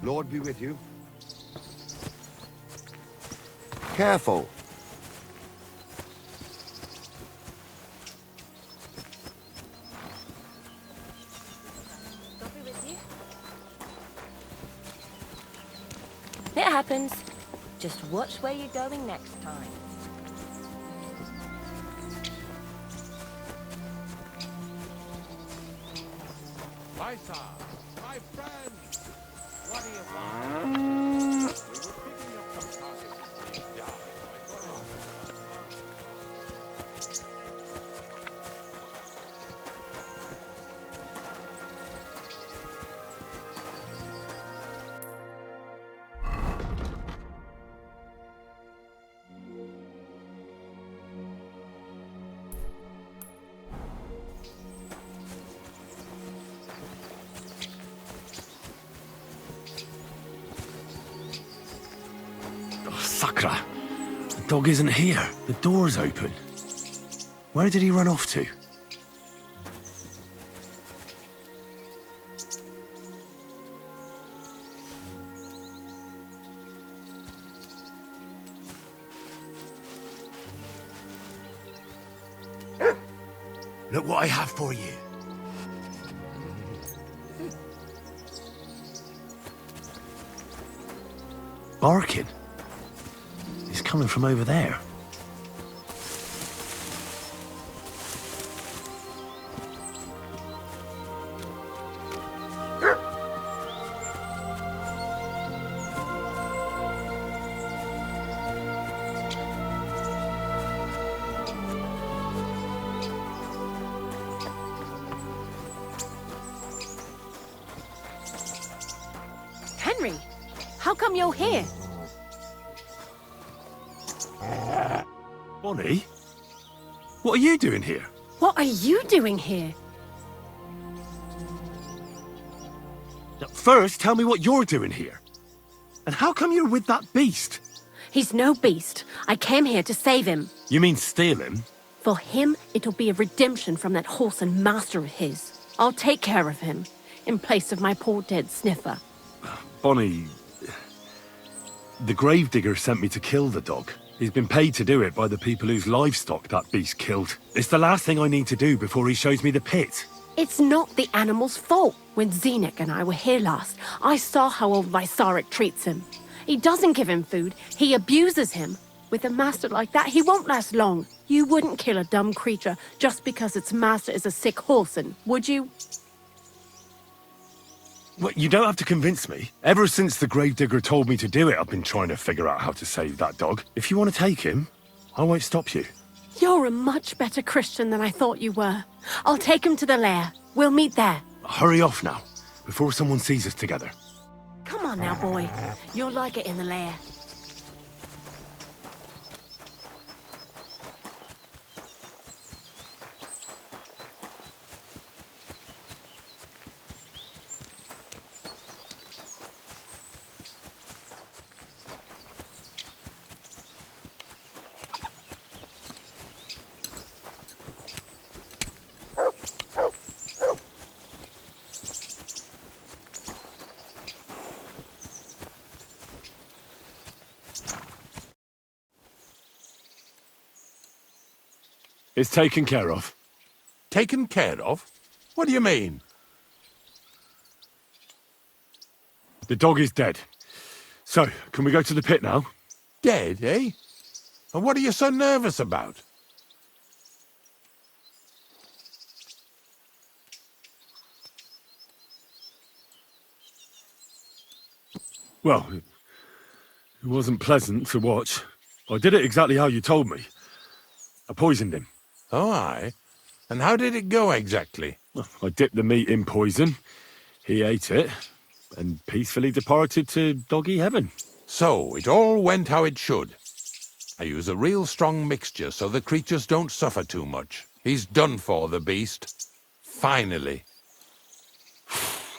Lord be with you. Careful. God be with you. It happens. Just watch where you're going next time. Lysa, my friend! What do you want? We were picking up some carcasses. Yeah, I thought I'd- Oh, Sakra! The dog isn't here. The door's open. Where did he run off to? Look what I have for you. Barking. He's coming from over there. Henry, how come you're here? Bonnie? What are you doing here? What are you doing here? Now, first, tell me what you're doing here. And how come you're with that beast? He's no beast. I came here to save him. You mean steal him? For him, it'll be a redemption from that horse and master of his. I'll take care of him, in place of my poor dead sniffer. Bonnie... The gravedigger sent me to kill the dog. He's been paid to do it by the people whose livestock that beast killed. It's the last thing I need to do before he shows me the pit. It's not the animal's fault. When Zenek and I were here last, I saw how old Vysarik treats him. He doesn't give him food, he abuses him. With a master like that, he won't last long. You wouldn't kill a dumb creature just because its master is a sick horseman, would you? Well, you don't have to convince me. Ever since the gravedigger told me to do it, I've been trying to figure out how to save that dog. If you want to take him, I won't stop you. You're a much better Christian than I thought you were. I'll take him to the lair. We'll meet there. Hurry off now, before someone sees us together. Come on now, boy. You'll like it in the lair. It's taken care of. Taken care of? What do you mean? The dog is dead. So, can we go to the pit now? Dead, eh? And what are you so nervous about? Well, it wasn't pleasant to watch. I did it exactly how you told me. I poisoned him. Oh, aye. And how did it go exactly? I dipped the meat in poison. He ate it, and peacefully departed to doggy heaven. So, it all went how it should. I use a real strong mixture so the creatures don't suffer too much. He's done for, the beast. Finally.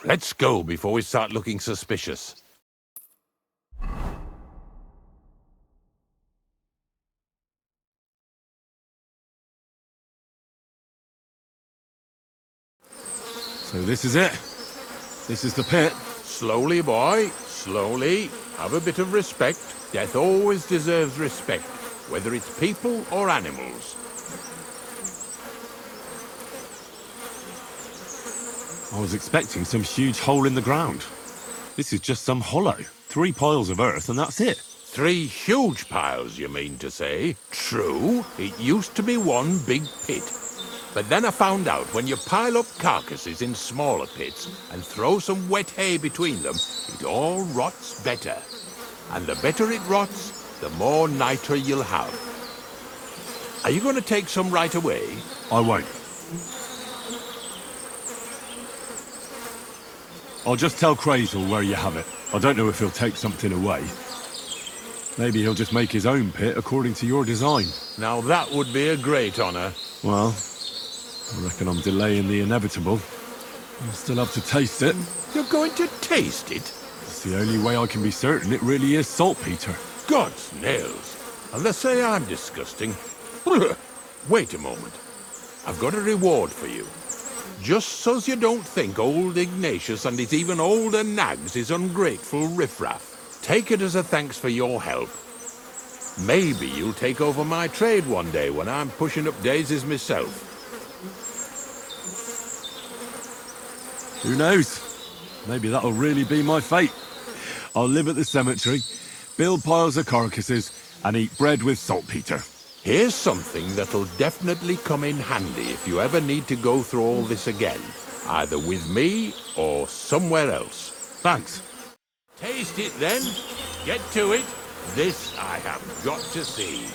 Let's go before we start looking suspicious. So this is it. This is the pit. Slowly, boy, slowly. Have a bit of respect. Death always deserves respect, whether it's people or animals. I was expecting some huge hole in the ground. This is just some hollow. 3 piles of earth and that's it. 3 huge piles, you mean to say? True, it used to be one big pit. But then I found out when you pile up carcasses in smaller pits and throw some wet hay between them, it all rots better. And the better it rots, the more niter you'll have. Are you going to take some right away? I won't. I'll just tell Crazel where you have it. I don't know if he'll take something away. Maybe he'll just make his own pit according to your design. Now that would be a great honor. Well, I reckon I'm delaying the inevitable. I'll still have to taste it. You're going to taste it? It's the only way I can be certain it really is saltpeter. God's nails. And they say I'm disgusting. Wait a moment. I've got a reward for you. Just so's you don't think old Ignatius and his even older nags is ungrateful riffraff. Take it as a thanks for your help. Maybe you'll take over my trade one day when I'm pushing up daisies myself. Who knows? Maybe that'll really be my fate. I'll live at the cemetery, build piles of carcasses, and eat bread with saltpeter. Here's something that'll definitely come in handy if you ever need to go through all this again, either with me or somewhere else. Thanks. Taste it then. Get to it. This I have got to see.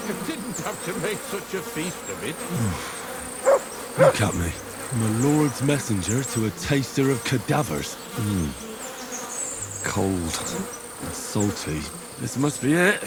You didn't have to make such a feast of it. Look at me. I'm a lord's messenger to a taster of cadavers. Cold and salty. This must be it.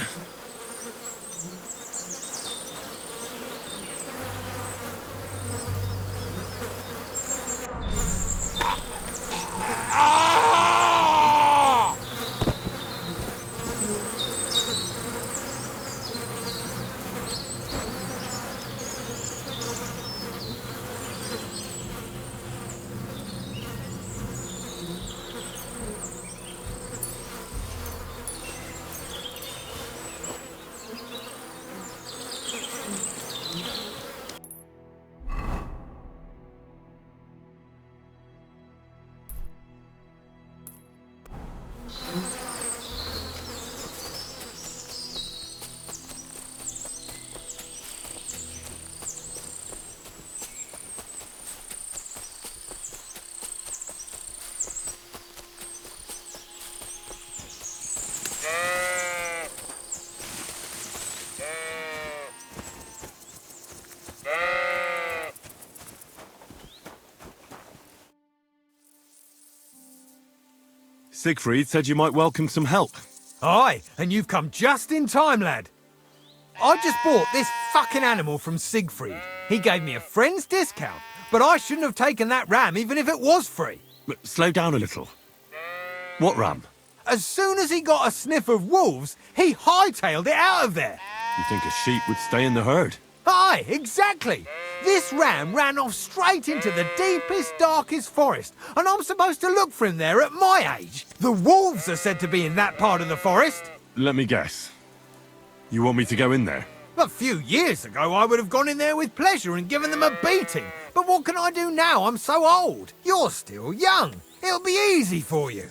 Siegfried said you might welcome some help. Aye, and you've come just in time, lad. I just bought this fucking animal from Siegfried. He gave me a friend's discount, but I shouldn't have taken that ram even if it was free. Slow down a little. What ram? As soon as he got a sniff of wolves, he hightailed it out of there. You think a sheep would stay in the herd? Aye, exactly. This ram ran off straight into the deepest, darkest forest, and I'm supposed to look for him there at my age. The wolves are said to be in that part of the forest. Let me guess. You want me to go in there? A few years ago, I would have gone in there with pleasure and given them a beating. But what can I do now? I'm so old. You're still young. It'll be easy for you.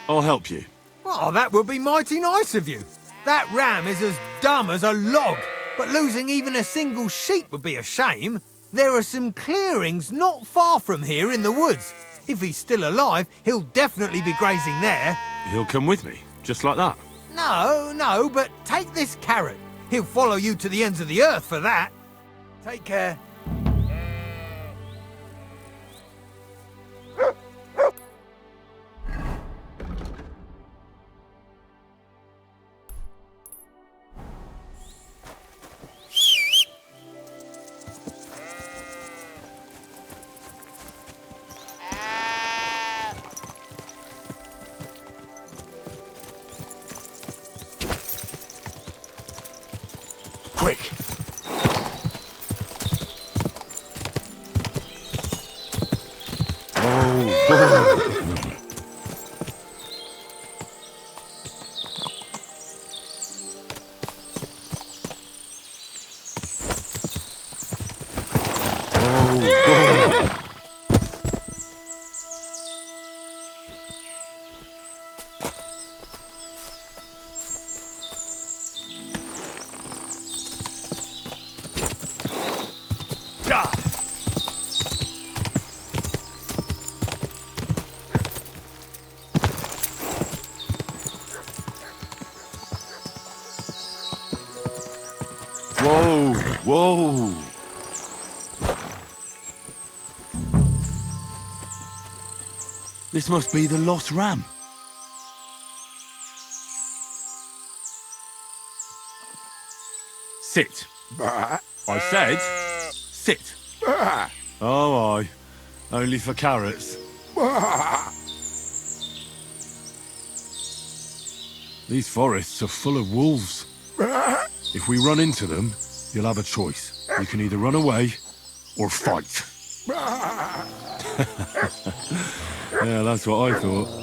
I'll help you. Oh, that would be mighty nice of you. That ram is as dumb as a log, but losing even a single sheep would be a shame. There are some clearings not far from here in the woods. If he's still alive, he'll definitely be grazing there. He'll come with me, just like that. No, but take this carrot. He'll follow you to the ends of the earth for that. Take care. Quick! Whoa! Whoa! This must be the lost ram. Sit. Bah. I said, sit. Bah. Oh, aye. Only for carrots. Bah. These forests are full of wolves. Bah. If we run into them, you'll have a choice. You can either run away or fight. Bah. Yeah, that's what I thought.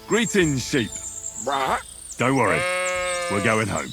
Greetings, sheep. Bah. Don't worry, we're going home.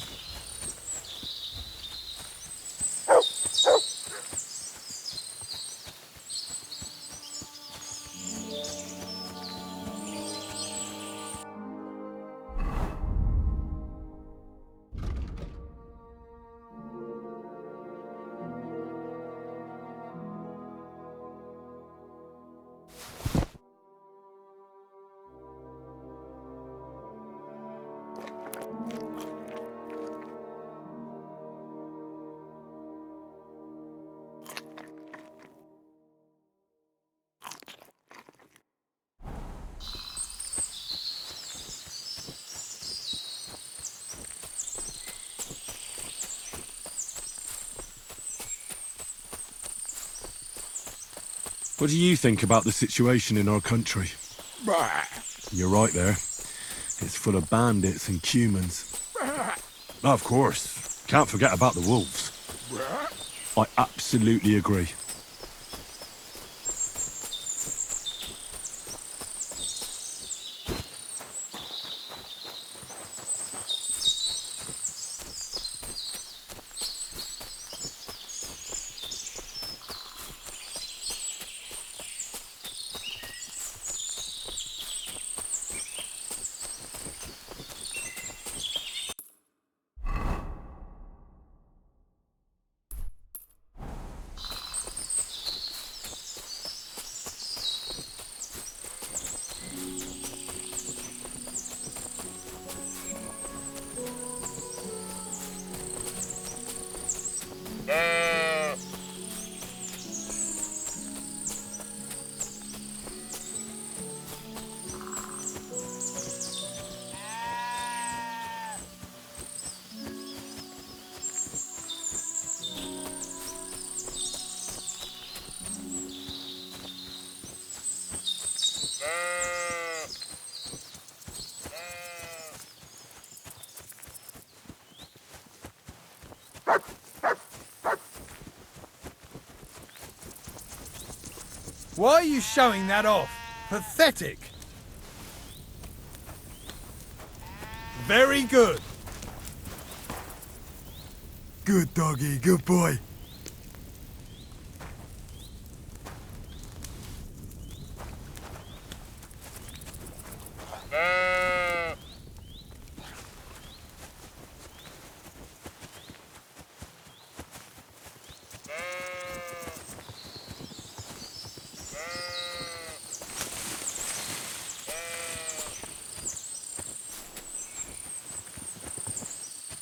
What do you think about the situation in our country? Bah. You're right there. It's full of bandits and humans. Bah. Of course. Can't forget about the wolves. Bah. I absolutely agree. Why are you showing that off? Pathetic. Very good. Good doggy, good boy.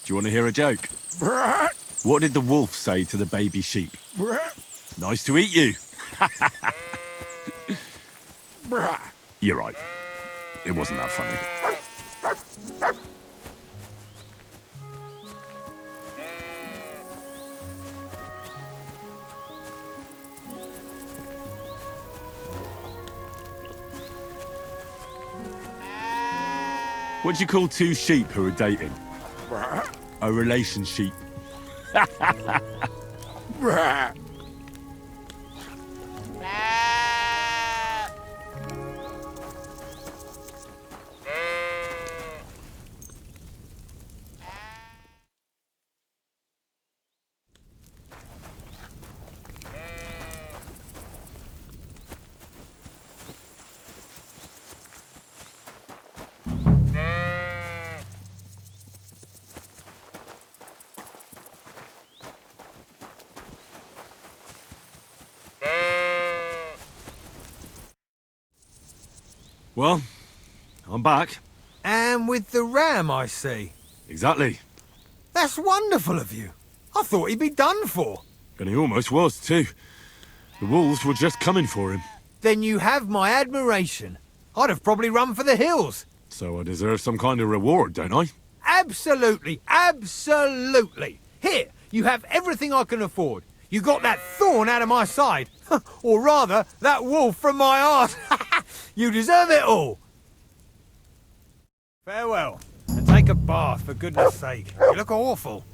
Do you want to hear a joke? What did the wolf say to the baby sheep? Nice to eat you. You're right. It wasn't that funny. What do you call two sheep who are dating? A relationship. Well, I'm back. And with the ram, I see. Exactly. That's wonderful of you. I thought he'd be done for. And he almost was, too. The wolves were just coming for him. Then you have my admiration. I'd have probably run for the hills. So I deserve some kind of reward, don't I? Absolutely, absolutely. Here, you have everything I can afford. You got that thorn out of my side. Or rather, that wolf from my arse. You deserve it all. Farewell, and take a bath, for goodness sake. You look awful.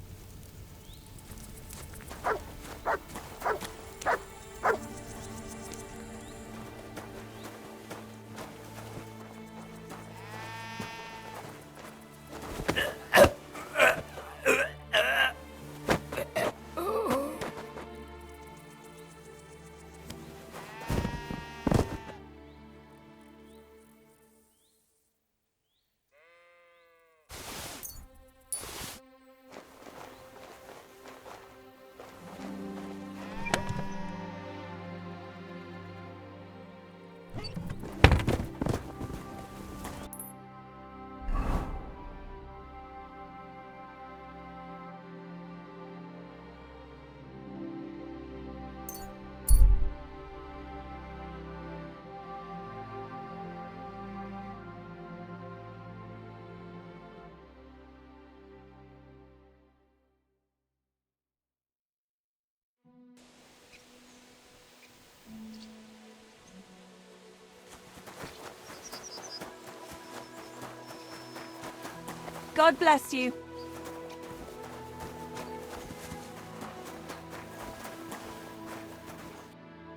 God bless you.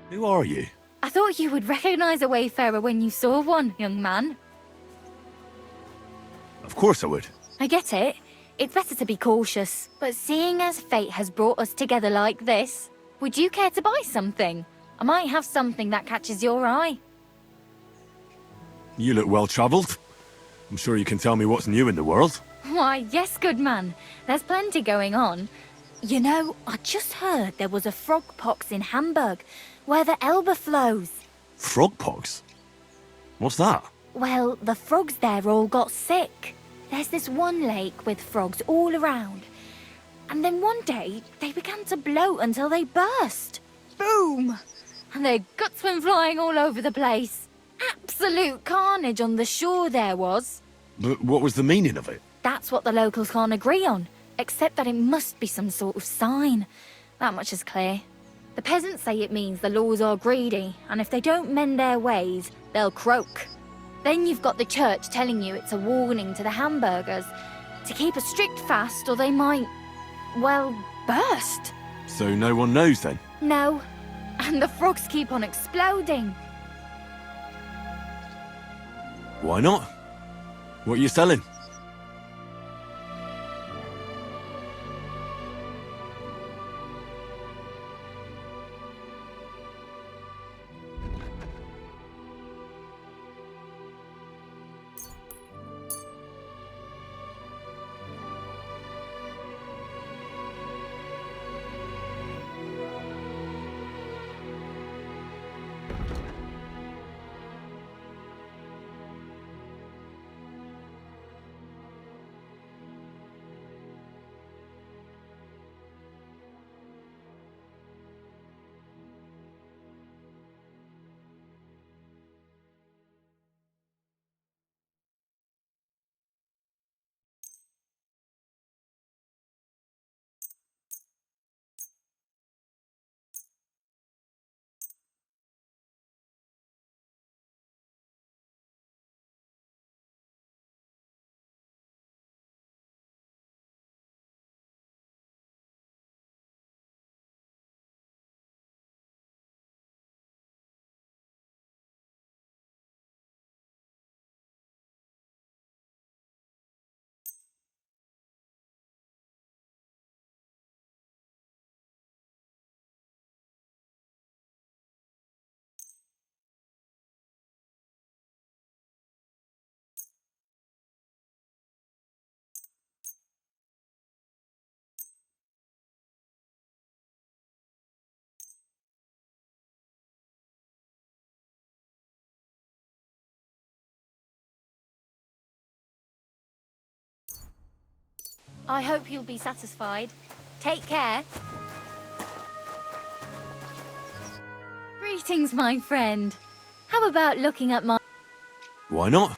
Who are you? I thought you would recognize a wayfarer when you saw one, young man. Of course I would. I get it. It's better to be cautious. But seeing as fate has brought us together like this, would you care to buy something? I might have something that catches your eye. You look well-travelled. I'm sure you can tell me what's new in the world. Why, yes, good man. There's plenty going on. You know, I just heard there was a frog pox in Hamburg, where the Elbe flows. Frogpox? What's that? Well, the frogs there all got sick. There's this one lake with frogs all around. And then one day, they began to bloat until they burst. Boom! And their guts went flying all over the place. Absolute carnage on the shore there was. But what was the meaning of it? That's what the locals can't agree on, except that it must be some sort of sign. That much is clear. The peasants say it means the laws are greedy, and if they don't mend their ways, they'll croak. Then you've got the church telling you it's a warning to the hamburgers to keep a strict fast or they might, well, burst. So no one knows then? No. And the frogs keep on exploding. Why not? What are you selling? I hope you'll be satisfied. Take care. Greetings, my friend. How about looking at my... Why not?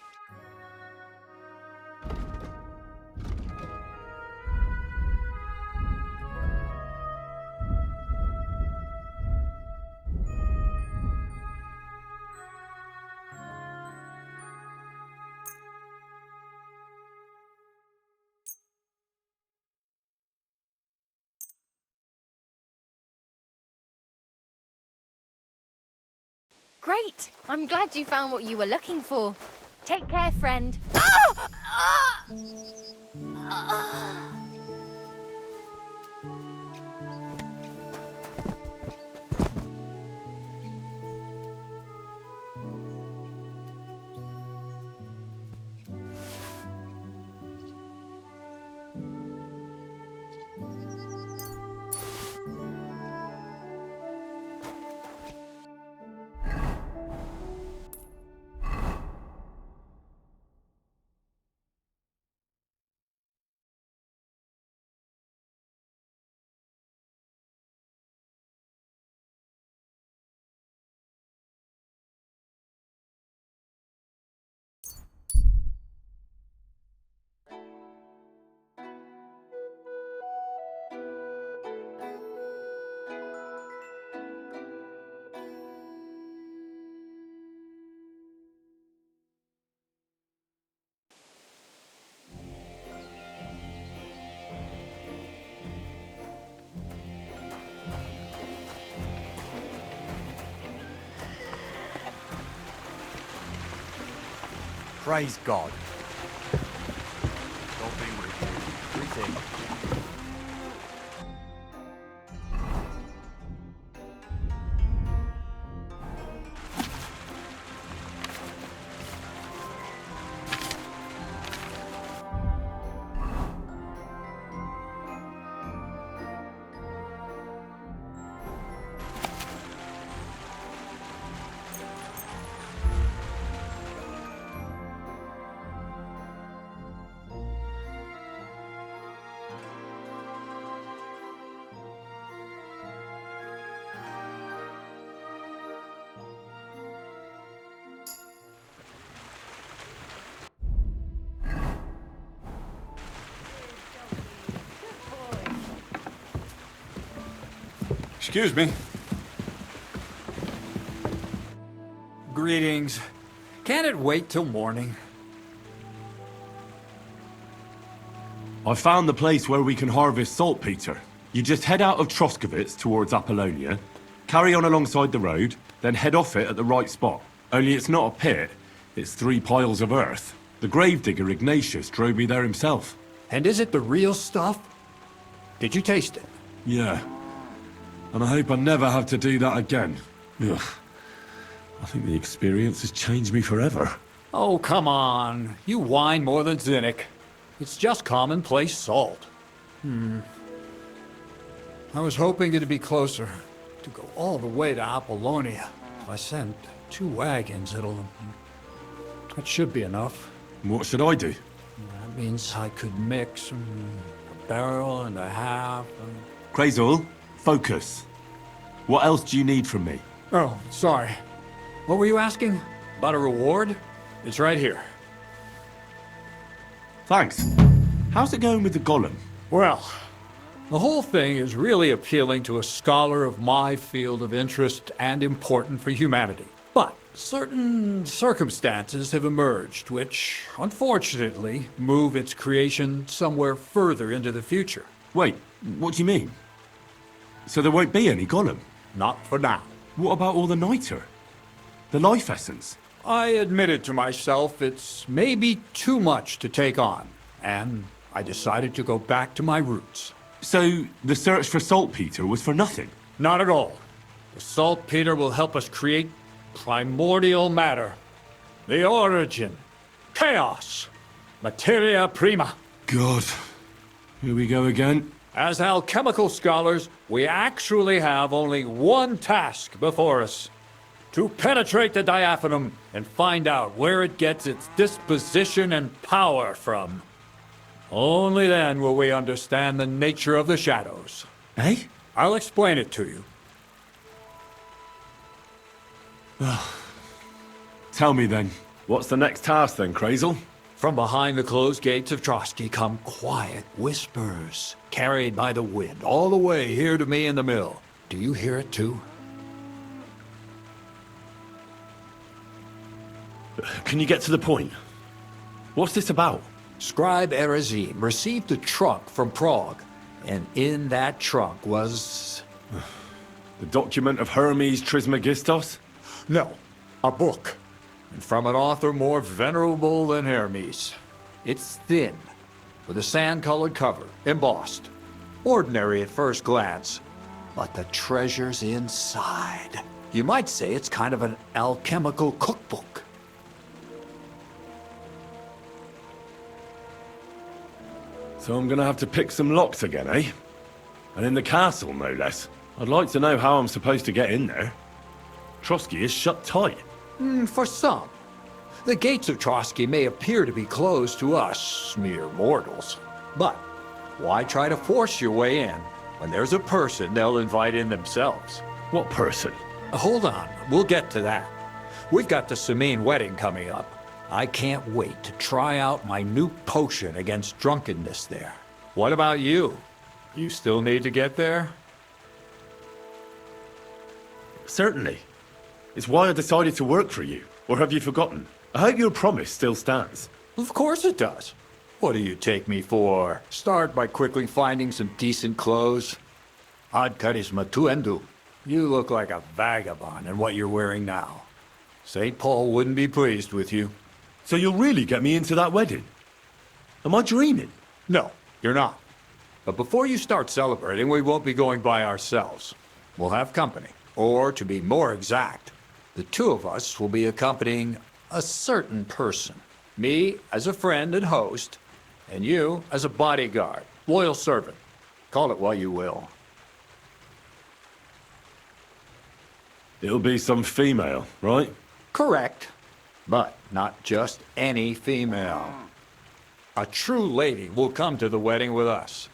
Great! I'm glad you found what you were looking for. Take care, friend. Praise God. God be with you. Greetings. Excuse me. Greetings. Can't it wait till morning? I found the place where we can harvest saltpeter. You just head out of Troskovitz towards Apollonia, carry on alongside the road, then head off it at the right spot. Only it's not a pit. It's 3 piles of earth. The gravedigger Ignatius drove me there himself. And is it the real stuff? Did you taste it? Yeah. And I hope I never have to do that again. Ugh. I think the experience has changed me forever. Oh, come on. You whine more than Zinnik. It's just commonplace salt. I was hoping it'd be closer. To go all the way to Apollonia. If I sent 2 wagons, that should be enough. What should I do? That means I could mix a barrel and a half. Crazul, focus. What else do you need from me? Oh, sorry. What were you asking? About a reward? It's right here. Thanks. How's it going with the golem? Well, the whole thing is really appealing to a scholar of my field of interest and important for humanity. But certain circumstances have emerged which, unfortunately, move its creation somewhere further into the future. Wait, what do you mean? So there won't be any golem? Not for now. What about all the niter? The life essence? I admitted to myself it's maybe too much to take on, and I decided to go back to my roots. So the search for saltpeter was for nothing? Not at all. The saltpeter will help us create primordial matter. The origin. Chaos. Materia prima. God. Here we go again. As alchemical scholars, we actually have only one task before us. To penetrate the diaphanum and find out where it gets its disposition and power from. Only then will we understand the nature of the shadows. Eh? I'll explain it to you. Tell me then, what's the next task then, Crazul? From behind the closed gates of Trotsky come quiet whispers, carried by the wind, all the way here to me in the mill. Do you hear it too? Can you get to the point? What's this about? Scribe Erezim received a trunk from Prague, and in that trunk was... The document of Hermes Trismegistos? No, a book. And from an author more venerable than Hermes. It's thin, with a sand-colored cover, embossed. Ordinary at first glance, but the treasure's inside. You might say it's kind of an alchemical cookbook. So I'm gonna have to pick some locks again, eh? And in the castle, no less. I'd like to know how I'm supposed to get in there. Trotsky is shut tight. For some. The gates of Trotsky may appear to be closed to us, mere mortals. But why try to force your way in when there's a person they'll invite in themselves? What person? Hold on, we'll get to that. We've got the Samin wedding coming up. I can't wait to try out my new potion against drunkenness there. What about you? You still need to get there? Certainly. It's why I decided to work for you. Or have you forgotten? I hope your promise still stands. Of course it does. What do you take me for? Start by quickly finding some decent clothes. Ad charisma tuendu. You look like a vagabond in what you're wearing now. St. Paul wouldn't be pleased with you. So you'll really get me into that wedding? Am I dreaming? No, you're not. But before you start celebrating, we won't be going by ourselves. We'll have company. Or, to be more exact, the 2 of us will be accompanying a certain person. Me as a friend and host, and you as a bodyguard, loyal servant. Call it what you will. It'll be some female, right? Correct. But not just any female. A true lady will come to the wedding with us.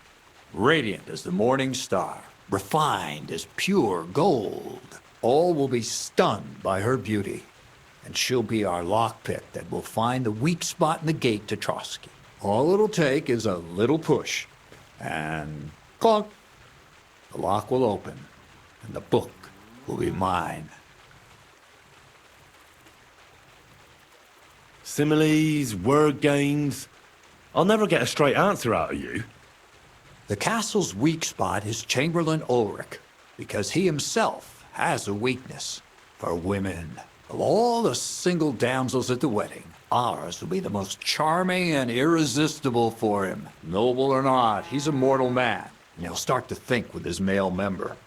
Radiant as the morning star, refined as pure gold. All will be stunned by her beauty. And she'll be our lockpick that will find the weak spot in the gate to Trotsky. All it'll take is a little push. And clunk. The lock will open. And the book will be mine. Similes, word games. I'll never get a straight answer out of you. The castle's weak spot is Chamberlain Ulrich, because he himself has a weakness for women. Of all the single damsels at the wedding, ours will be the most charming and irresistible for him. Noble or not, he's a mortal man, and he'll start to think with his male member.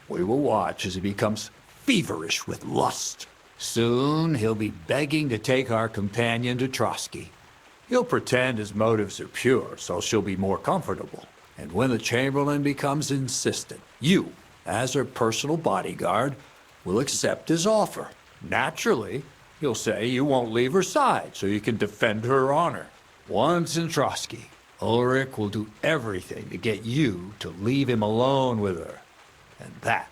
We will watch as he becomes feverish with lust. Soon he'll be begging to take our companion to Trotsky. He'll pretend his motives are pure, so she'll be more comfortable. And when the Chamberlain becomes insistent, you, as her personal bodyguard, will accept his offer. Naturally, he'll say you won't leave her side so you can defend her honor. Once in Trotsky, Ulrich will do everything to get you to leave him alone with her. And that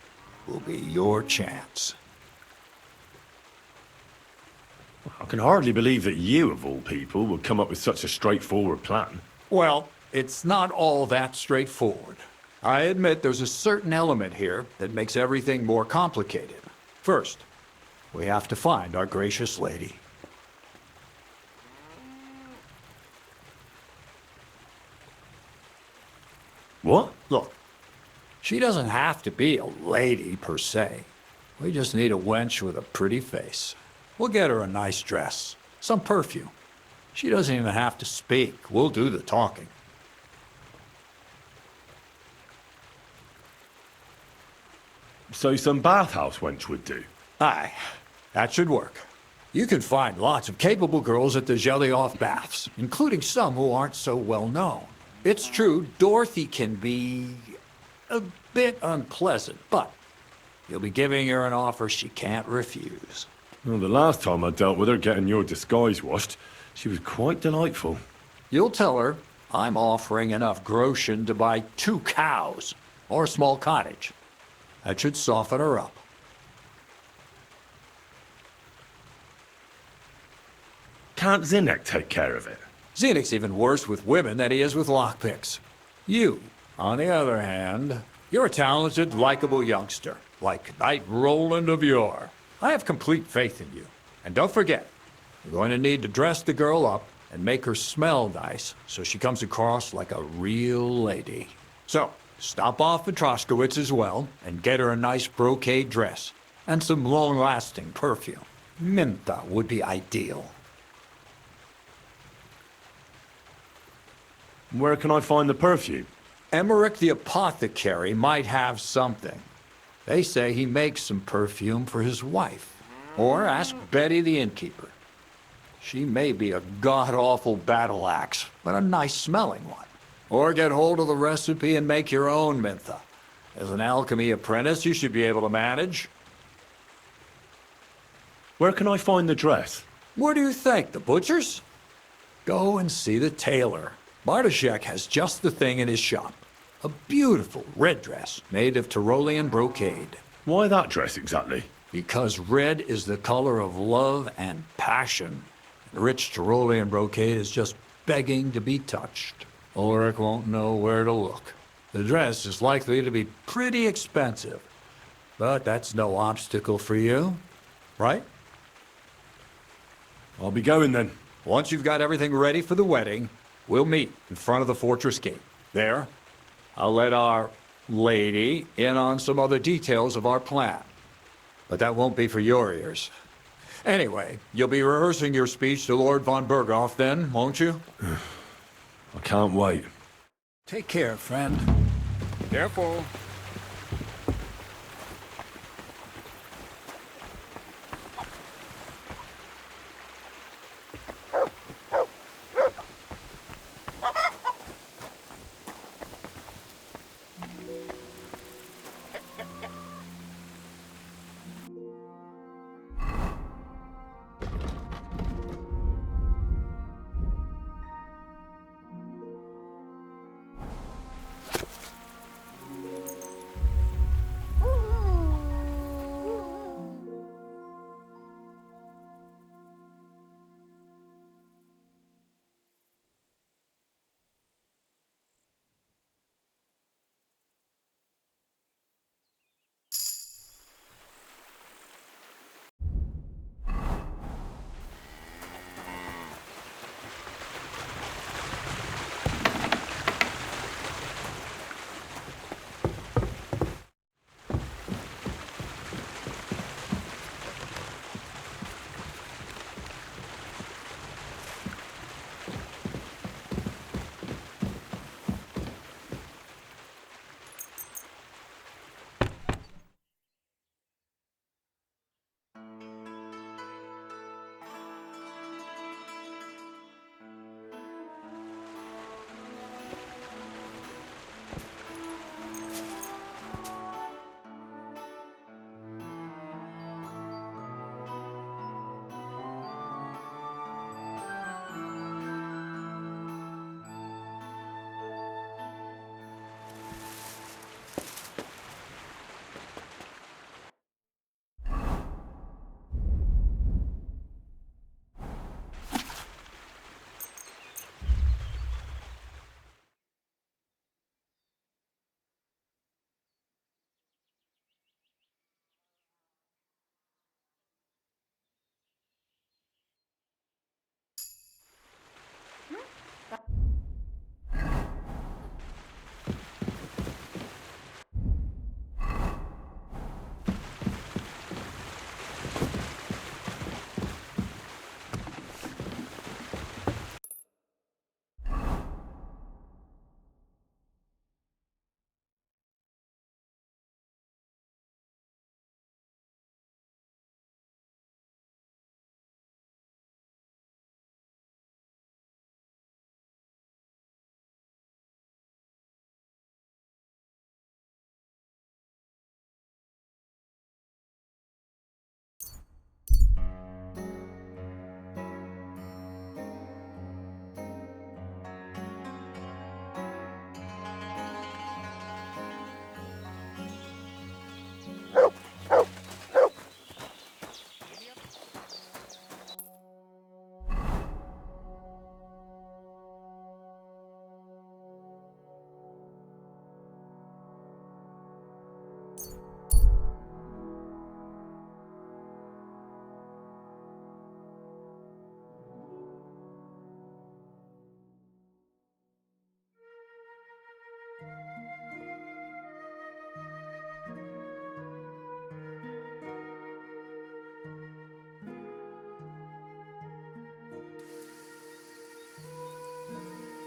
will be your chance. I can hardly believe that you, of all people, would come up with such a straightforward plan. Well, it's not all that straightforward. I admit there's a certain element here that makes everything more complicated. First, we have to find our gracious lady. What? Look, she doesn't have to be a lady per se. We just need a wench with a pretty face. We'll get her a nice dress, some perfume. She doesn't even have to speak. We'll do the talking. So some bathhouse wench would do? Aye, that should work. You can find lots of capable girls at the Jelly-Off baths, including some who aren't so well known. It's true, Dorothy can be a bit unpleasant, but you'll be giving her an offer she can't refuse. Well, the last time I dealt with her getting your disguise washed, she was quite delightful. You'll tell her I'm offering enough groschen to buy 2 cows or a small cottage. That should soften her up. Can't Zinnek take care of it? Zenek's even worse with women than he is with lockpicks. You, on the other hand, you're a talented, likable youngster, like Knight Roland of yore. I have complete faith in you. And don't forget, you're going to need to dress the girl up and make her smell nice so she comes across like a real lady. So, stop off at Troskowitz as well and get her a nice brocade dress and some long-lasting perfume. Minta would be ideal. Where can I find the perfume? Emmerich the apothecary might have something. They say he makes some perfume for his wife. Or ask Betty the innkeeper. She may be a god-awful battle axe, but a nice-smelling one. Or get hold of the recipe and make your own Mintha. As an alchemy apprentice, you should be able to manage. Where can I find the dress? Where do you think? The butcher's? Go and see the tailor. Bartoszek has just the thing in his shop. A beautiful red dress made of Tyrolean brocade. Why that dress exactly? Because red is the color of love and passion. Rich Tyrolean brocade is just begging to be touched. Ulrich won't know where to look. The dress is likely to be pretty expensive, but that's no obstacle for you, right? I'll be going then. Once you've got everything ready for the wedding, we'll meet in front of the fortress gate. There, I'll let our lady in on some other details of our plan. But that won't be for your ears. Anyway, you'll be rehearsing your speech to Lord von Berghoff then, won't you? I can't wait. Take care, friend. Careful.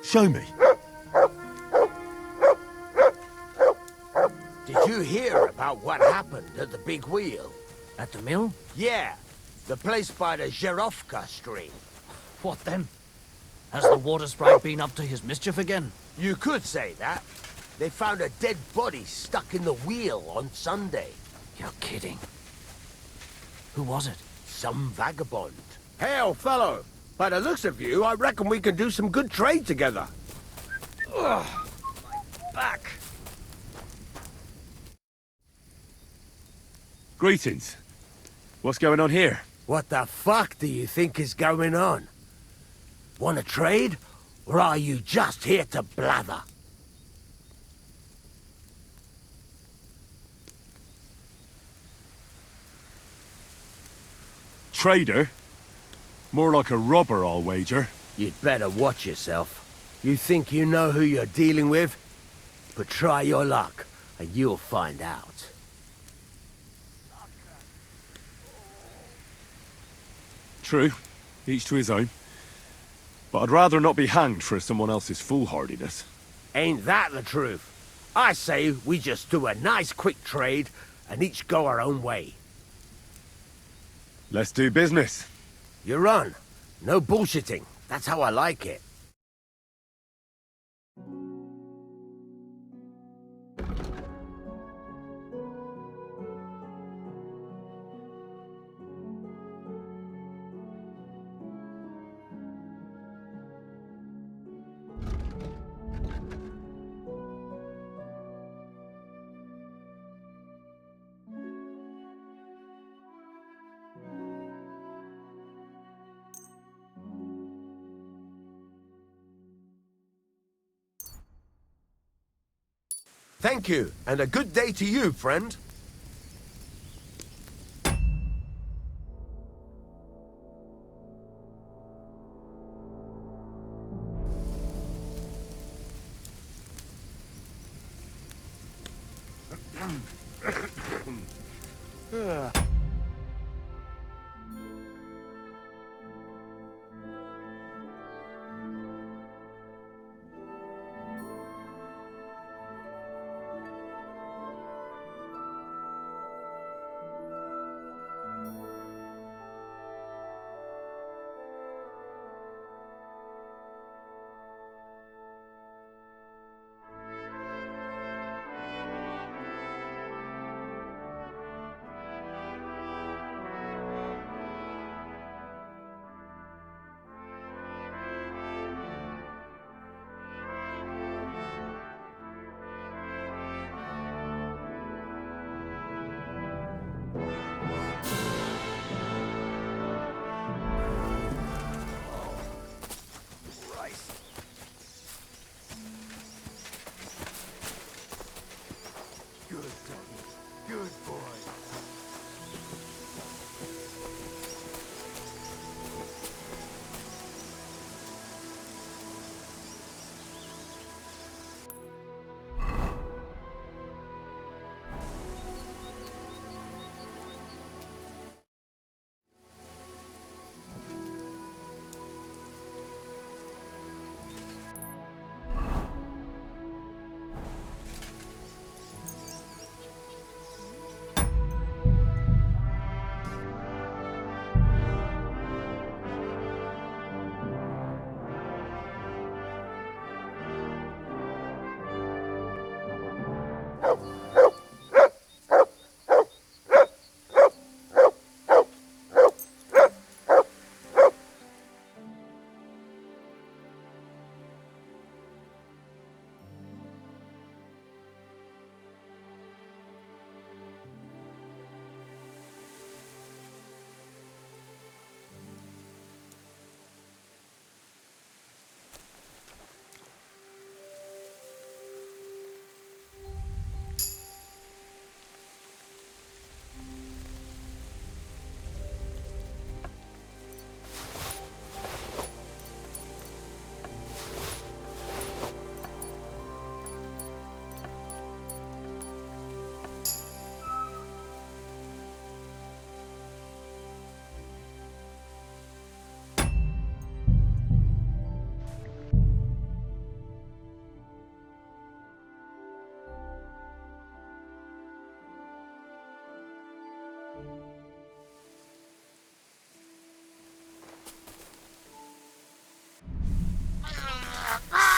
Show me. Did you hear about what happened at the big wheel? At the mill? Yeah, the place by the Zherovka stream. What then? Has the water sprite been up to his mischief again? You could say that. They found a dead body stuck in the wheel on Sunday. You're kidding. Who was it? Some vagabond. Hail, fellow! By the looks of you, I reckon we can do some good trade together. Ugh, my back. Greetings. What's going on here? What the fuck do you think is going on? Want to trade? Or are you just here to blather? Trader? More like a robber, I'll wager. You'd better watch yourself. You think you know who you're dealing with? But try your luck, and you'll find out. True. Each to his own. But I'd rather not be hanged for someone else's foolhardiness. Ain't that the truth? I say we just do a nice quick trade, and each go our own way. Let's do business. You're on. No bullshitting. That's how I like it. Thank you, and a good day to you, friend.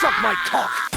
Suck my cock!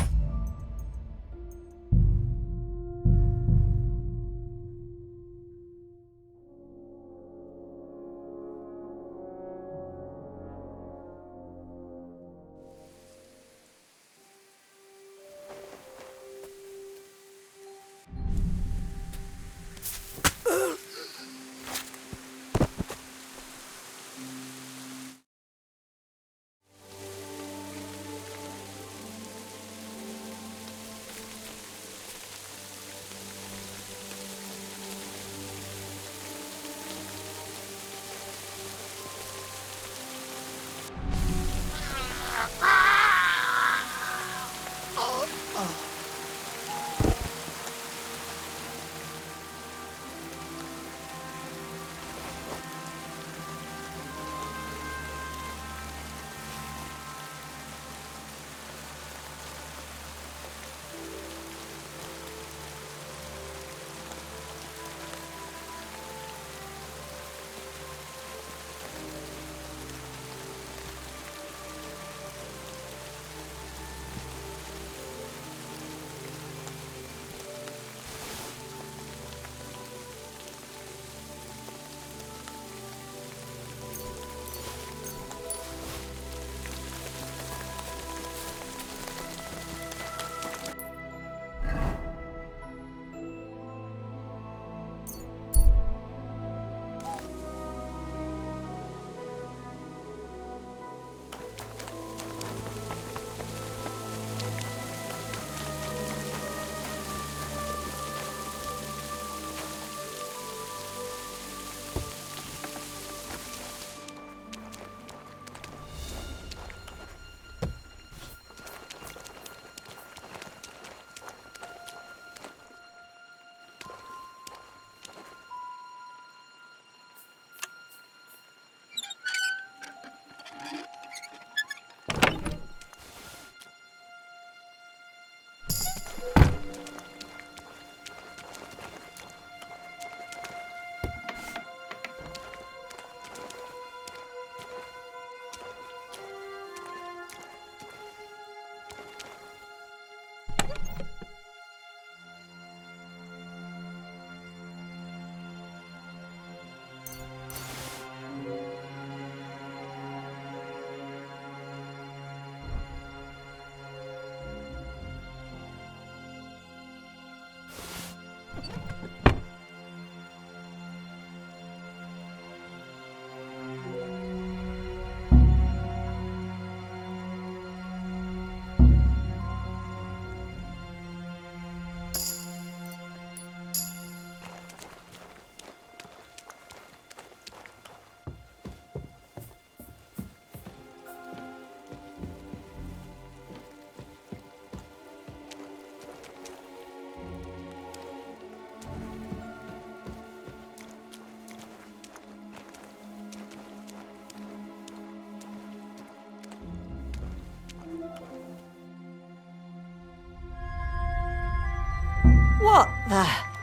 What the?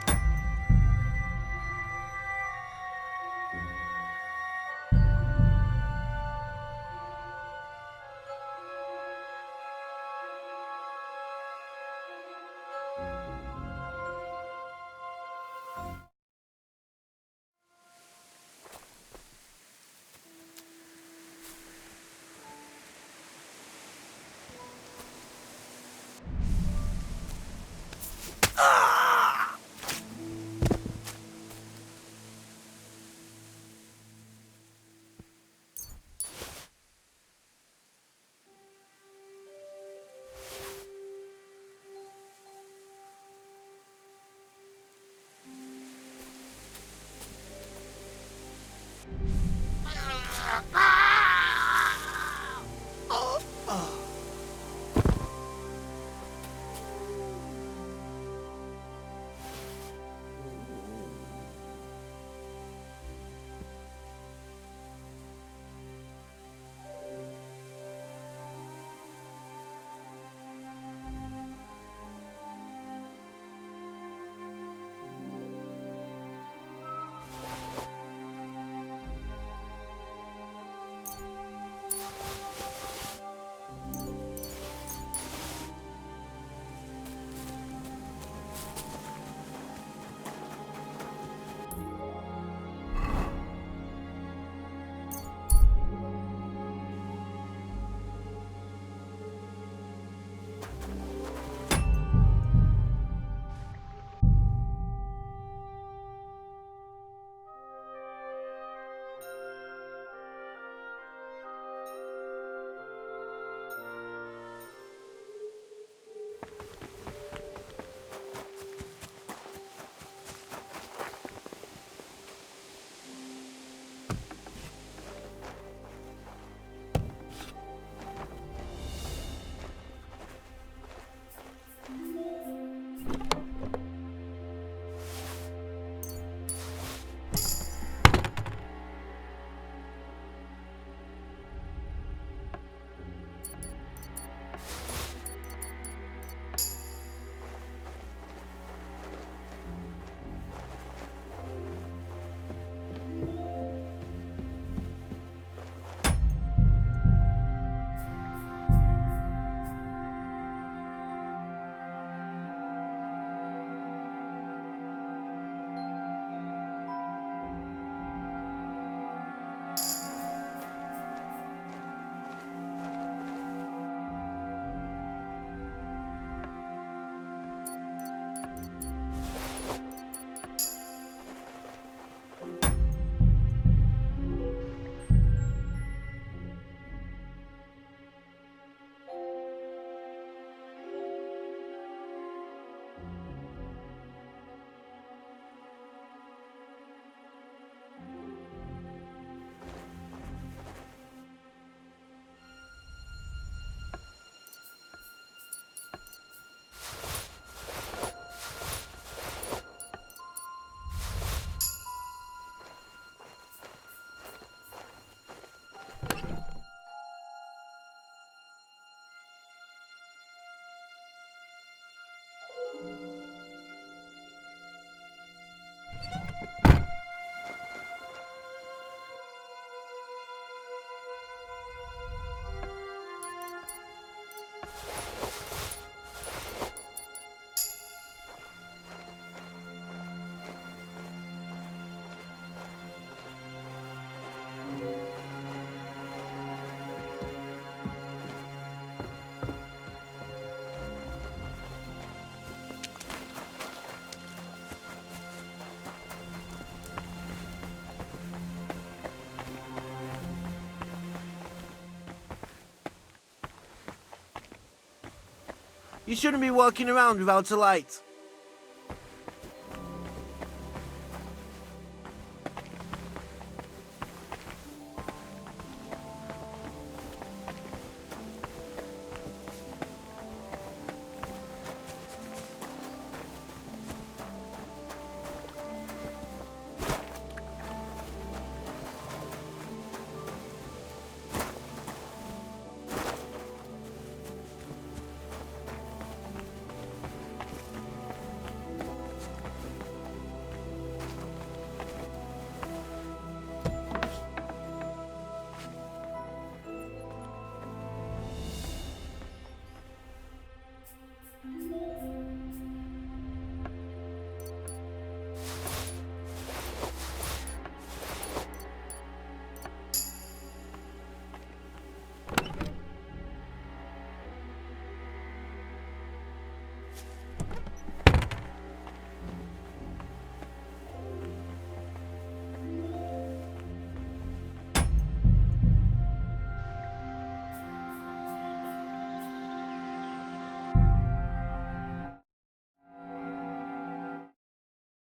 You shouldn't be walking around without a light.